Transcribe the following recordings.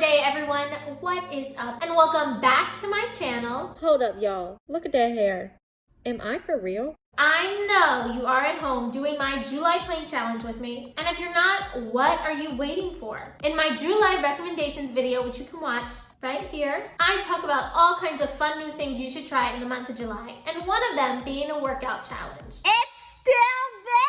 day, everyone. What is up? And welcome back to my channel. Hold up, y'all. Look at that hair. Am I for real? I know you are at home doing my July plank challenge with me. And if you're not, what are you waiting for? In my July recommendations video, which you can watch right here, I talk about all kinds of fun new things you should try in the month of July. And one of them being a workout challenge. It's still there!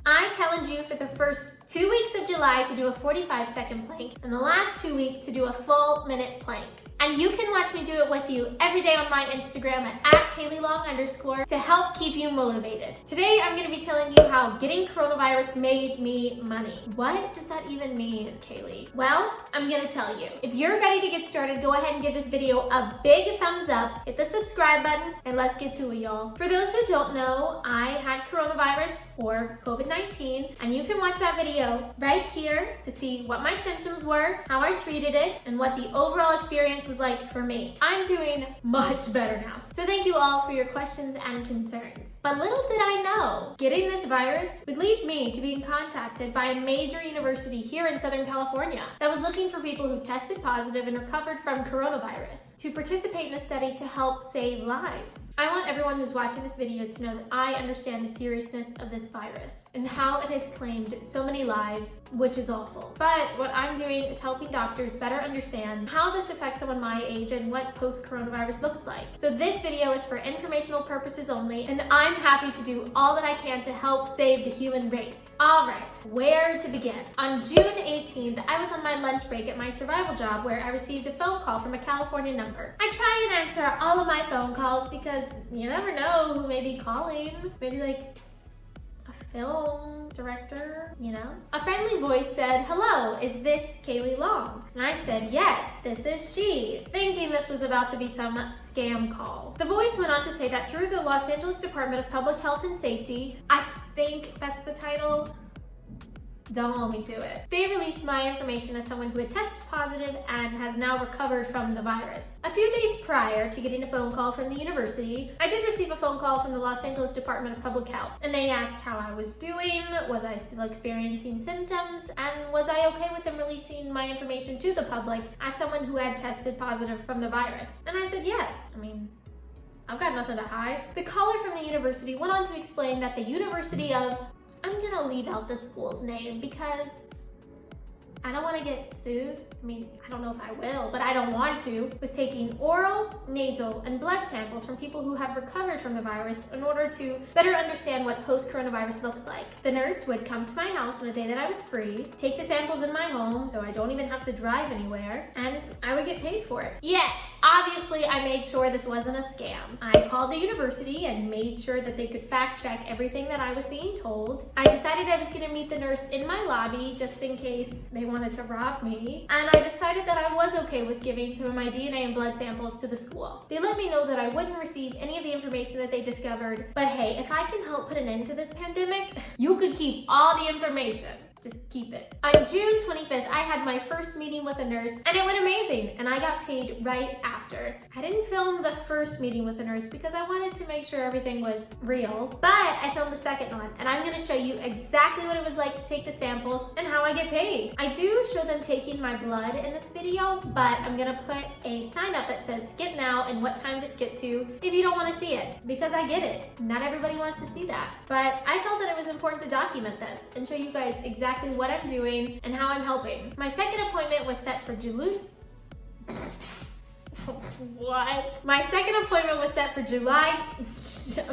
I challenge you for the first 2 weeks of July to do a 45-second plank and the last 2 weeks to do a full minute plank. And you can watch me do it with you every day on my Instagram at @KayleighLong_ to help keep you motivated. Today, I'm gonna be telling you how getting coronavirus made me money. What does that even mean, Kayleigh? Well, I'm gonna tell you. If you're ready to get started, go ahead and give this video a big thumbs up, hit the subscribe button, and let's get to it, y'all. For those who don't know, I had coronavirus or COVID-19, and you can watch that video right here to see what my symptoms were, how I treated it, and what the overall experience was like for me. I'm doing much better now. So thank you all for your questions and concerns. But little did I know, getting this virus would lead me to being contacted by a major university here in Southern California that was looking for people who tested positive and recovered from coronavirus to participate in a study to help save lives. I want everyone who's watching this video to know that I understand the seriousness of this virus and how it has claimed so many lives, which is awful. But what I'm doing is helping doctors better understand how this affects someone my age and what post-coronavirus looks like. So this video is for informational purposes only, and I'm happy to do all that I can to help save the human race. All right, where to begin? On June 18th, I was on my lunch break at my survival job where I received a phone call from a California number. I try and answer all of my phone calls because you never know who may be calling. Maybe like film director, you know? A friendly voice said, "Hello, is this Kayleigh Long?" And I said, "Yes, this is she," thinking this was about to be some scam call. The voice went on to say that through the Los Angeles Department of Public Health and Safety, I think that's the title, don't hold me to it, they released my information as someone who had tested positive and has now recovered from the virus. A few days prior to getting a phone call from the university, I did receive a phone call from the Los Angeles Department of Public Health, and they asked how I was doing, was I still experiencing symptoms, and was I okay with them releasing my information to the public as someone who had tested positive from the virus. And I said yes. I mean, I've got nothing to hide. The caller from the university went on to explain that the University of, I'm gonna leave out the school's name because I don't want to get sued. I mean, I don't know if I will, but I don't want to. Was taking oral, nasal, and blood samples from people who have recovered from the virus in order to better understand what post-coronavirus looks like. The nurse would come to my house on a day that I was free, take the samples in my home so I don't even have to drive anywhere, and I would get paid for it. Yes, obviously I made sure this wasn't a scam. I called the university and made sure that they could fact check everything that I was being told. I decided I was gonna meet the nurse in my lobby just in case they wanted to rob me, and I decided that I was okay with giving some of my DNA and blood samples to the school. They let me know that I wouldn't receive any of the information that they discovered, but hey, if I can help put an end to this pandemic, you could keep all the information. Just keep it. On June 25th, I had my first meeting with a nurse and it went amazing, and I got paid right after. I didn't film the first meeting with a nurse because I wanted to make sure everything was real, but I filmed the second one, and I'm gonna show you exactly what it was like to take the samples and how I get paid. I do show them taking my blood in this video, but I'm gonna put a sign up that says skip now and what time to skip to if you don't wanna see it, because I get it. Not everybody wants to see that, but I felt that it was important to document this and show you guys exactly what I'm doing and how I'm helping. My second appointment was set for July. What? My second appointment was set for July. I'm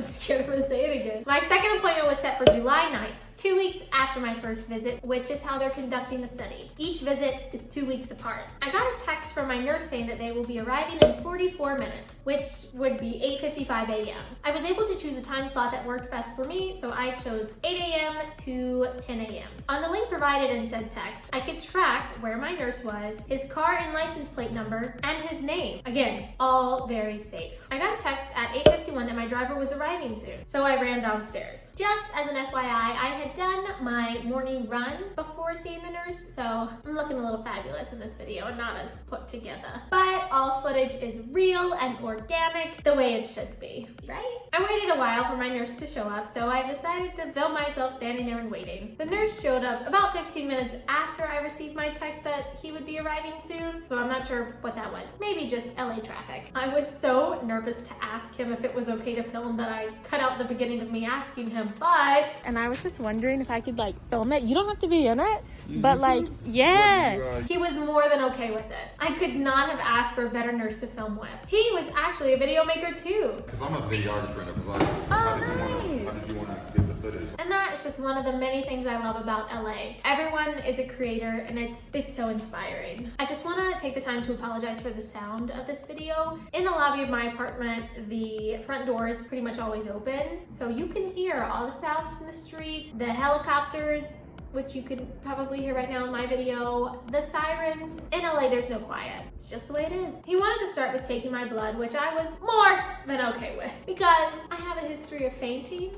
scared I'm gonna say it again. My second appointment was set for July 9th. 2 weeks after my first visit, which is how they're conducting the study. Each visit is 2 weeks apart. I got a text from my nurse saying that they will be arriving in 44 minutes, which would be 8:55 a.m. I was able to choose a time slot that worked best for me, so I chose 8 a.m. to 10 a.m. On the link provided in said text, I could track where my nurse was, his car and license plate number, and his name. Again, all very safe. I got a text at 8:51 that my driver was arriving soon, so I ran downstairs. Just as an FYI, I had had done my morning run before seeing the nurse, so I'm looking a little fabulous in this video and not as put together. But all footage is real and organic, the way it should be, right? I waited a while for my nurse to show up, so I decided to film myself standing there and waiting. The nurse showed up about 15 minutes after I received my text that he would be arriving soon, so I'm not sure what that was. Maybe just LA traffic. I was so nervous to ask him if it was okay to film that I cut out the beginning of me asking him, but... And I was just wondering if I could like film it. You don't have to be in it, but like, yeah. He was more than okay with it. I could not have asked for a better nurse to film with. He was actually a video maker too. Because I'm a videographer and a vlogger, so how did you want to get the footage? And that is just one of the many things I love about LA. Everyone is a creator and it's so inspiring. I just want to take the time to apologize for the sound of this video. In the lobby of my apartment, the front door is pretty much always open, so you can hear all the sounds from the street, the helicopters, which you can probably hear right now in my video, the sirens. In LA, there's no quiet. It's just the way it is. He wanted to start with taking my blood, which I was more than okay with because I have a history of fainting.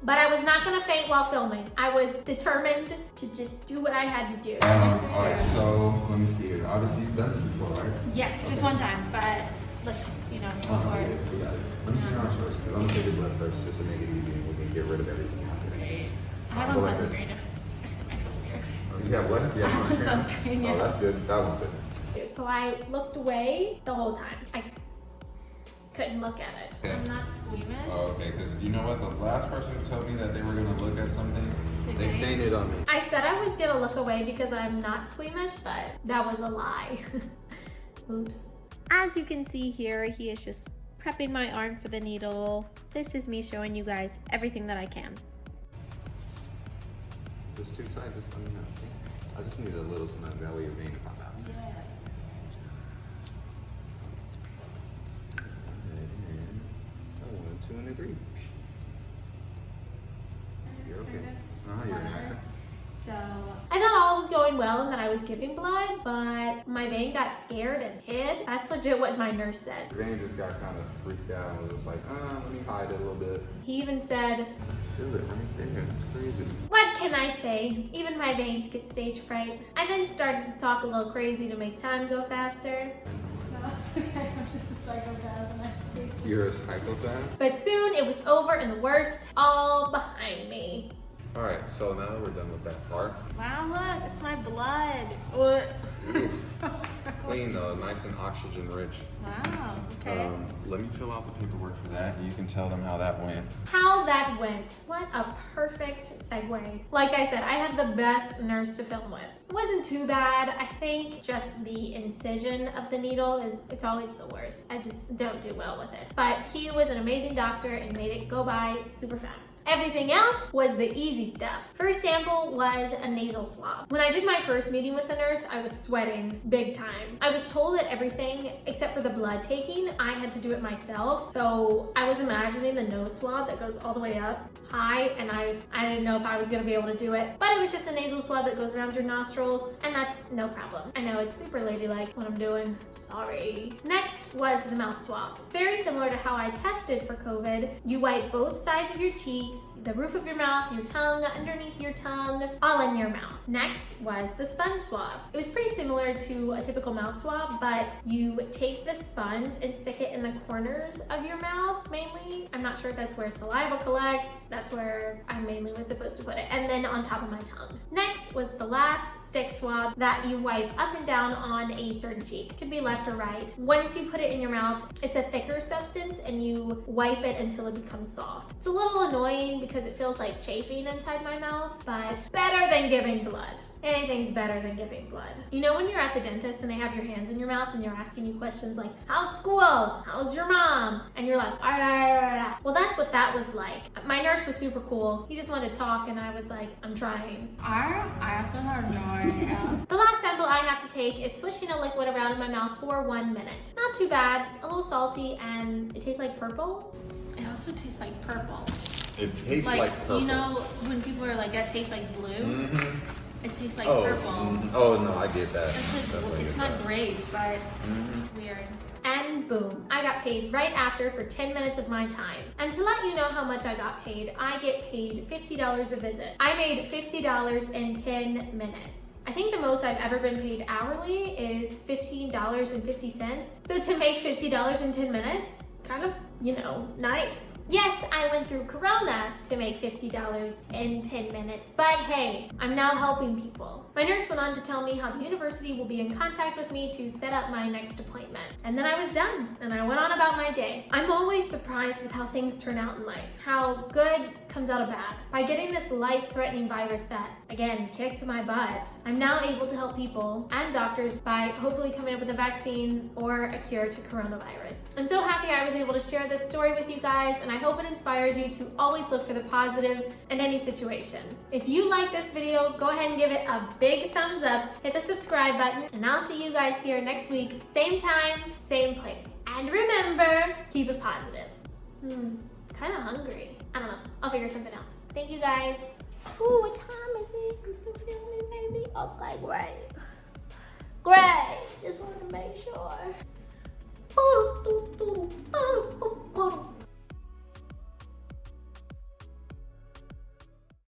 But I was not gonna faint while filming. I was determined to just do what I had to do. Alright, so let me see here. Obviously you've done this before, right? Yes, just one time, but let's just, you know, move forward. We got it. Let me see your arms first, because I'm gonna take your blood first just to make it easy and we can get rid of everything after. I have on sunscreen if I feel weird. Oh, you have what? You have sunscreen, yeah. Oh, that's good. That one's good. So I looked away the whole time. I couldn't look at it. Okay. I'm not squeamish. Oh, okay, because you know what? The last person who told me that they were going to look at something, they fainted on me. I said I was gonna look away because I'm not squeamish, but that was a lie. Oops. As you can see here, he is just prepping my arm for the needle. This is me showing you guys everything that I can. There's two sides, just let me know. Okay? I just need a little snug, that way your vein will pop out. Yeah. And 1, 2, and 3. You're okay. You're okay. So I thought all was going well and that I was giving blood, but my vein got scared and hid. That's legit what my nurse said. Your vein just got kind of freaked out and was just like, let me hide it a little bit. He even said, Feel it right there, it's crazy. what can I say? Even my veins get stage fright. I then started to talk a little crazy to make time go faster. No, it's okay, I'm just a psychopath and I You're a psychopath? But soon it was over and the worst all behind me. Alright, so now that we're done with that part, Wow, look, it's my blood. What? it's clean though, nice and oxygen rich. Wow, okay. Let me fill out the paperwork for that. You can tell them how that went. How that went. What a perfect segue. Like I said, I had the best nurse to film with. It wasn't too bad. I think just the incision of the needle it's always the worst. I just don't do well with it. But he was an amazing doctor and made it go by super fast. Everything else was the easy stuff. First sample was a nasal swab. When I did my first meeting with the nurse, I was sweating big time. I was told that everything except for the blood taking, I had to do it myself. So I was imagining the nose swab that goes all the way up high, and I didn't know if I was gonna be able to do it. But it was just a nasal swab that goes around your nostrils, and that's no problem. I know it's super ladylike what I'm doing. Sorry. Next was the mouth swab. Very similar to how I tested for COVID. You wipe both sides of your cheeks, the roof of your mouth, your tongue, underneath your tongue, all in your mouth. Next was the sponge swab. It was pretty similar to a typical mouth swab, but you take the sponge and stick it in the corners of your mouth mainly. I'm not sure if that's where saliva collects. That's where I mainly was supposed to put it. And then on top of my tongue. Next was the last stick swab that you wipe up and down on a certain cheek. Could be left or right. Once you put it in your mouth, it's a thicker substance and you wipe it until it becomes soft. It's a little annoying because it feels like chafing inside my mouth, but better than giving blood. Anything's better than giving blood. You know when you're at the dentist and they have your hands in your mouth and they're asking you questions like, how's school? How's your mom? And you're like, ah. Well, that's what that was like. My nurse was super cool. He just wanted to talk and I was like, I'm trying. I actually have no idea. The last sample I have to take is swishing a liquid around in my mouth for 1 minute. Not too bad, a little salty, and it tastes like purple. It also tastes like purple. It tastes like purple. You know when people are like, that tastes like blue? Mm-hmm. It tastes like Oh, purple. oh no, I get that. It's not grape, but weird. And boom, I got paid right after for 10 minutes of my time. And to let you know how much I got paid, I get paid $50 a visit. I made $50 in 10 minutes. I think the most I've ever been paid hourly is $15.50. So to make $50 in 10 minutes, kind of, you know, nice. Yes, I went through Corona to make $50 in 10 minutes, but hey, I'm now helping people. My nurse went on to tell me how the university will be in contact with me to set up my next appointment. And then I was done, and I went on about my day. I'm always surprised with how things turn out in life, how good comes out of bad. By getting this life-threatening virus that, again, kicked my butt, I'm now able to help people and doctors by hopefully coming up with a vaccine or a cure to coronavirus. I'm so happy I was able to share this story with you guys, and I hope it inspires you to always look for the positive in any situation. If you like this video, go ahead and give it a big thumbs up, hit the subscribe button, and I'll see you guys here next week, same time, same place. And remember, keep it positive. Kind of hungry. I don't know, I'll figure something out. Thank you guys. Ooh, what time is it? You still feel me, baby? Okay, great. Great, just wanted to make sure.